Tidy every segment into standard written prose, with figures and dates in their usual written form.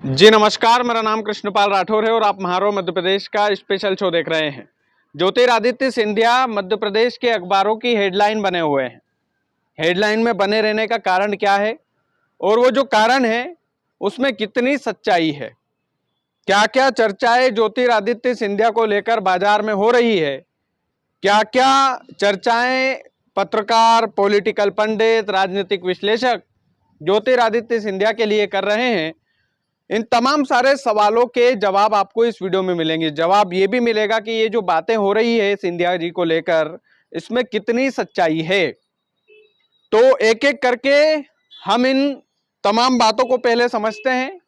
जी नमस्कार, मेरा नाम कृष्णपाल राठौर है और आप महारो मध्य प्रदेश का स्पेशल शो देख रहे हैं। ज्योतिरादित्य सिंधिया मध्य प्रदेश के अखबारों की हेडलाइन बने हुए हैं। हेडलाइन में बने रहने का कारण क्या है और वो जो कारण है उसमें कितनी सच्चाई है, क्या क्या चर्चाएं ज्योतिरादित्य सिंधिया को लेकर बाजार में हो रही है, क्या क्या चर्चाएं पत्रकार, पॉलिटिकल पंडित, राजनीतिक विश्लेषक ज्योतिरादित्य सिंधिया के लिए कर रहे हैं, इन तमाम सारे सवालों के जवाब आपको इस वीडियो में मिलेंगे। जवाब ये भी मिलेगा कि ये जो बातें हो रही है सिंधिया जी को लेकर, इसमें कितनी सच्चाई है। तो एक एक करके हम इन तमाम बातों को पहले समझते हैं,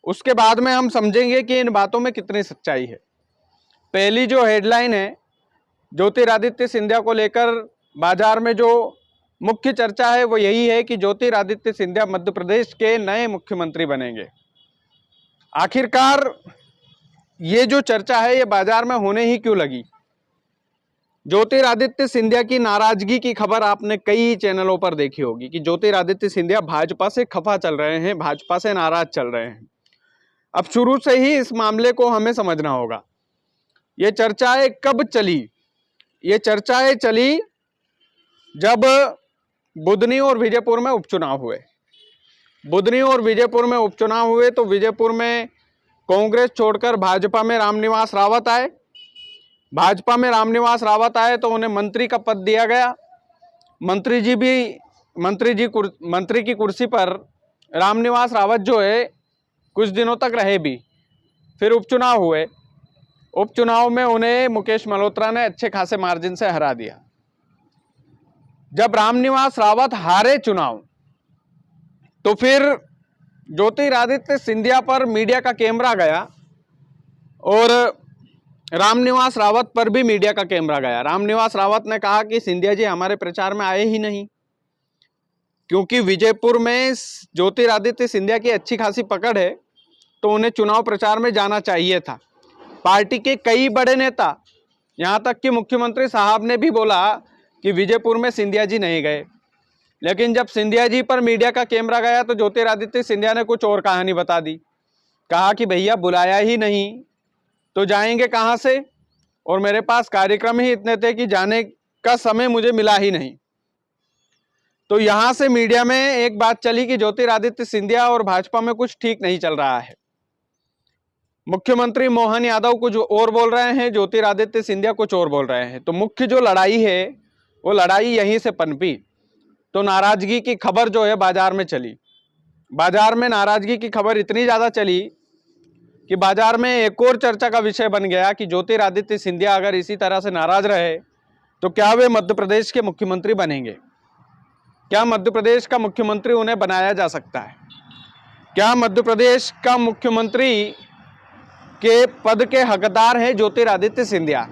उसके बाद में हम समझेंगे कि इन बातों में कितनी सच्चाई है। पहली जो हेडलाइन है ज्योतिरादित्य सिंधिया को लेकर बाजार में जो मुख्य चर्चा है वो यही है कि ज्योतिरादित्य सिंधिया मध्य प्रदेश के नए मुख्यमंत्री बनेंगे। आखिरकार ये जो चर्चा है ये बाजार में होने ही क्यों लगी? ज्योतिरादित्य सिंधिया की नाराजगी की खबर आपने कई चैनलों पर देखी होगी कि ज्योतिरादित्य सिंधिया भाजपा से खफा चल रहे हैं, भाजपा से नाराज चल रहे हैं। अब शुरू से ही इस मामले को हमें समझना होगा। ये चर्चाएं कब चली? ये चर्चाएं चली जब बुधनी और विजयपुर में उपचुनाव हुए। बुधनी और विजयपुर में उपचुनाव हुए तो विजयपुर में कांग्रेस छोड़कर भाजपा में रामनिवास रावत आए। भाजपा में रामनिवास रावत आए तो उन्हें मंत्री का पद दिया गया। मंत्री की कुर्सी पर रामनिवास रावत जो है कुछ दिनों तक रहे भी। फिर उपचुनाव हुए, उपचुनाव में उन्हें मुकेश मल्होत्रा ने अच्छे खासे मार्जिन से हरा दिया। जब रामनिवास रावत हारे चुनाव तो फिर ज्योतिरादित्य सिंधिया पर मीडिया का कैमरा गया और रामनिवास रावत पर भी मीडिया का कैमरा गया। रामनिवास रावत ने कहा कि सिंधिया जी हमारे प्रचार में आए ही नहीं, क्योंकि विजयपुर में ज्योतिरादित्य सिंधिया की अच्छी खासी पकड़ है तो उन्हें चुनाव प्रचार में जाना चाहिए था। पार्टी के कई बड़े नेता, यहां तक कि मुख्यमंत्री साहब ने भी बोला कि विजयपुर में सिंधिया जी नहीं गए, लेकिन जब सिंधिया जी पर मीडिया का कैमरा गया तो ज्योतिरादित्य सिंधिया ने कुछ और कहानी बता दी। कहा कि भैया बुलाया ही नहीं तो जाएंगे कहां से, और मेरे पास कार्यक्रम ही इतने थे कि जाने का समय मुझे मिला ही नहीं। तो यहां से मीडिया में एक बात चली कि ज्योतिरादित्य सिंधिया और भाजपा में कुछ ठीक नहीं चल रहा है। मुख्यमंत्री मोहन यादव कुछ और बोल रहे हैं, ज्योतिरादित्य सिंधिया कुछ और बोल रहे हैं। तो मुख्य जो लड़ाई है वो लड़ाई यहीं से पनपी। तो नाराजगी की खबर जो है बाजार में चली। बाजार में नाराजगी की खबर इतनी ज्यादा चली कि बाजार में एक और चर्चा का विषय बन गया कि ज्योतिरादित्य सिंधिया अगर इसी तरह से नाराज रहे तो क्या वे मध्य प्रदेश के मुख्यमंत्री बनेंगे? क्या मध्य प्रदेश का मुख्यमंत्री उन्हें बनाया जा सकता है? क्या मध्य प्रदेश का मुख्यमंत्री के पद के हकदार हैं ज्योतिरादित्य सिंधिया?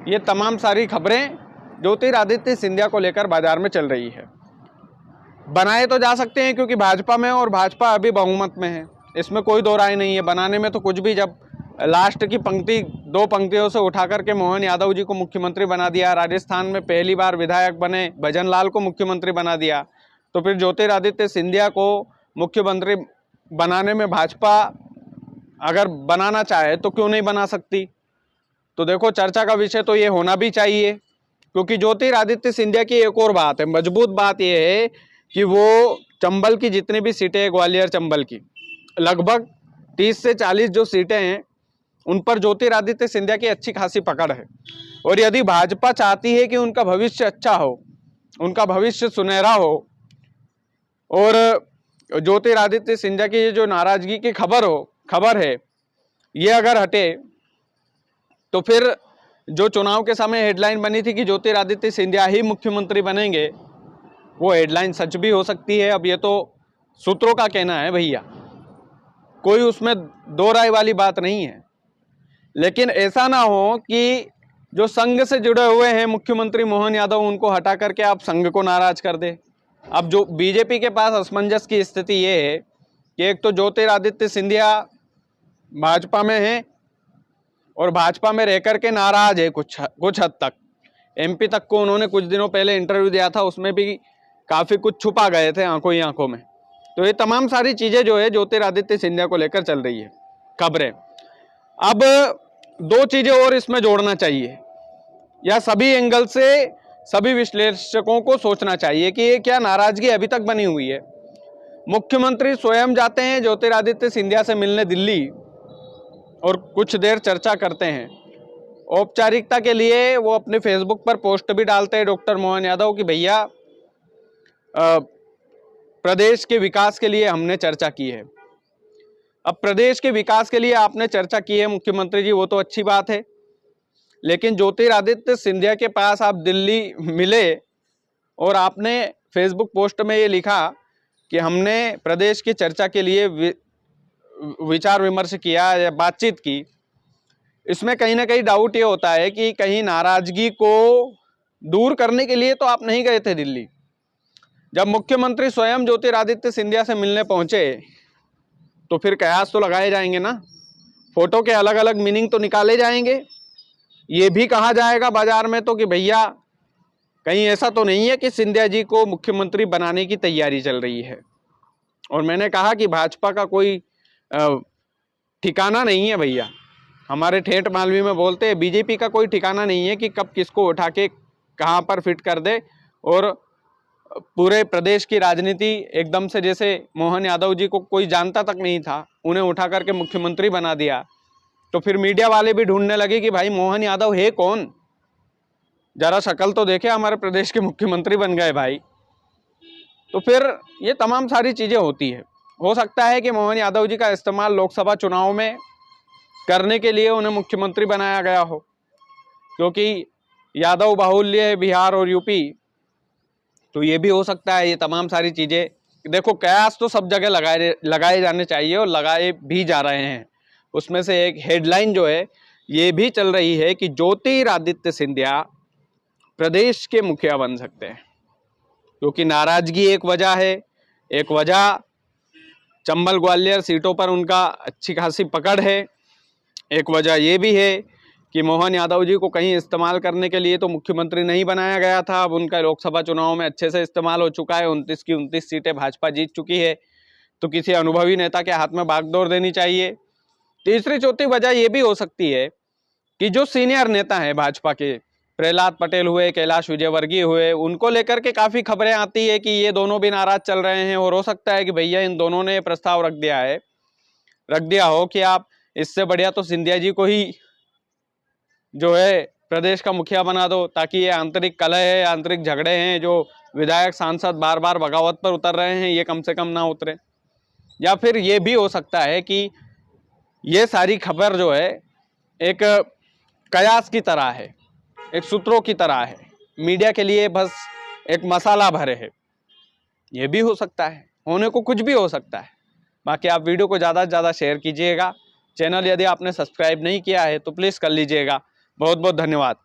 ये तमाम सारी खबरें ज्योतिरादित्य सिंधिया को लेकर बाजार में चल रही है। बनाए तो जा सकते हैं क्योंकि भाजपा में और भाजपा अभी बहुमत में है, इसमें कोई दो राय नहीं है। बनाने में तो कुछ भी, जब लास्ट की पंक्ति दो पंक्तियों से उठा करके मोहन यादव जी को मुख्यमंत्री बना दिया, राजस्थान में पहली बार विधायक बने भजन लाल को मुख्यमंत्री बना दिया, तो फिर ज्योतिरादित्य सिंधिया को मुख्यमंत्री बनाने में भाजपा अगर बनाना चाहे तो क्यों नहीं बना सकती? तो देखो, चर्चा का विषय तो ये होना भी चाहिए, क्योंकि ज्योतिरादित्य सिंधिया की एक और बात है, मजबूत बात यह है कि वो चंबल की जितनी भी सीटें, ग्वालियर चंबल की लगभग 30 से 40 जो सीटें हैं उन पर ज्योतिरादित्य सिंधिया की अच्छी खासी पकड़ है। और यदि भाजपा चाहती है कि उनका भविष्य अच्छा हो, उनका भविष्य सुनहरा हो, और ज्योतिरादित्य सिंधिया की ये जो नाराजगी की खबर है ये अगर हटे, तो फिर जो चुनाव के समय हेडलाइन बनी थी कि ज्योतिरादित्य सिंधिया ही मुख्यमंत्री बनेंगे, वो हेडलाइन सच भी हो सकती है। अब ये तो सूत्रों का कहना है भैया, कोई उसमें दो राय वाली बात नहीं है। लेकिन ऐसा ना हो कि जो संघ से जुड़े हुए हैं मुख्यमंत्री मोहन यादव, उनको हटा करके आप संघ को नाराज कर दे। अब जो बीजेपी के पास असमंजस की स्थिति ये है कि एक तो ज्योतिरादित्य सिंधिया भाजपा में है और भाजपा में रह करके नाराज है कुछ हद तक। एमपी तक को उन्होंने कुछ दिनों पहले इंटरव्यू दिया था, उसमें भी काफी कुछ छुपा गए थे आंखों ही आंखों में। तो ये तमाम सारी चीजें जो है ज्योतिरादित्य सिंधिया को लेकर चल रही है खबरें। अब दो चीजें और इसमें जोड़ना चाहिए, या सभी एंगल से सभी विश्लेषकों को सोचना चाहिए कि ये क्या नाराजगी अभी तक बनी हुई है। मुख्यमंत्री स्वयं जाते हैं ज्योतिरादित्य सिंधिया से मिलने दिल्ली और कुछ देर चर्चा करते हैं। औपचारिकता के लिए वो अपने फेसबुक पर पोस्ट भी डालते हैं डॉक्टर मोहन यादव कि भैया प्रदेश के विकास के लिए हमने चर्चा की है। अब प्रदेश के विकास के लिए आपने चर्चा की है मुख्यमंत्री जी, वो तो अच्छी बात है, लेकिन ज्योतिरादित्य सिंधिया के पास आप दिल्ली मिले और आपने फेसबुक पोस्ट में ये लिखा कि हमने प्रदेश की चर्चा के लिए विचार विमर्श किया या बातचीत की। इसमें कहीं ना कहीं डाउट ये होता है कि कहीं नाराजगी को दूर करने के लिए तो आप नहीं गए थे दिल्ली। जब मुख्यमंत्री स्वयं ज्योतिरादित्य सिंधिया से मिलने पहुंचे तो फिर कयास तो लगाए जाएंगे ना, फोटो के अलग अलग मीनिंग तो निकाले जाएंगे। ये भी कहा जाएगा बाजार में तो कि भैया कहीं ऐसा तो नहीं है कि सिंधिया जी को मुख्यमंत्री बनाने की तैयारी चल रही है। और मैंने कहा कि भाजपा का कोई ठिकाना नहीं है भैया, हमारे ठेठ मालवी में बोलते हैं बीजेपी का कोई ठिकाना नहीं है कि कब किसको उठा के कहाँ पर फिट कर दे। और पूरे प्रदेश की राजनीति एकदम से, जैसे मोहन यादव जी को कोई जानता तक नहीं था, उन्हें उठा करके मुख्यमंत्री बना दिया, तो फिर मीडिया वाले भी ढूंढने लगे कि भाई मोहन यादव है कौन, जरा शक्ल तो देखे, हमारे प्रदेश के मुख्यमंत्री बन गए भाई। तो फिर ये तमाम सारी चीजें होती है। हो सकता है कि मोहन यादव जी का इस्तेमाल लोकसभा चुनाव में करने के लिए उन्हें मुख्यमंत्री बनाया गया हो, क्योंकि यादव बाहुल्य है बिहार और यूपी, तो ये भी हो सकता है। ये तमाम सारी चीजें देखो, कयास तो सब जगह लगाए जाने चाहिए और लगाए भी जा रहे हैं। उसमें से एक हेडलाइन जो है ये भी चल रही है कि ज्योतिरादित्य सिंधिया प्रदेश के मुखिया बन सकते हैं, क्योंकि नाराजगी एक वजह है, एक वजह चंबल ग्वालियर सीटों पर उनका अच्छी खासी पकड़ है, एक वजह ये भी है कि मोहन यादव जी को कहीं इस्तेमाल करने के लिए तो मुख्यमंत्री नहीं बनाया गया था, अब उनका लोकसभा चुनाव में अच्छे से इस्तेमाल हो चुका है, 29 की 29 सीटें भाजपा जीत चुकी है, तो किसी अनुभवी नेता के हाथ में बागडोर देनी चाहिए। तीसरी चौथी वजह ये भी हो सकती है कि जो सीनियर नेता हैं भाजपा के, प्रहलाद पटेल हुए, कैलाश विजयवर्गीय हुए, उनको लेकर के काफ़ी खबरें आती है कि ये दोनों भी नाराज चल रहे हैं, और हो सकता है कि भैया इन दोनों ने प्रस्ताव रख दिया हो कि आप इससे बढ़िया तो सिंधिया जी को ही जो है प्रदेश का मुखिया बना दो, ताकि ये आंतरिक कलह है, आंतरिक झगड़े हैं, जो विधायक सांसद बार बार बगावत पर उतर रहे हैं, ये कम से कम ना उतरे। या फिर ये भी हो सकता है कि ये सारी खबर जो है एक कयास की तरह है, एक सूत्रों की तरह है, मीडिया के लिए बस एक मसाला भरे है। ये भी हो सकता है, होने को कुछ भी हो सकता है। बाकी आप वीडियो को ज़्यादा से ज़्यादा शेयर कीजिएगा। चैनल यदि आपने सब्सक्राइब नहीं किया है तो प्लीज़ कर लीजिएगा। बहुत बहुत धन्यवाद।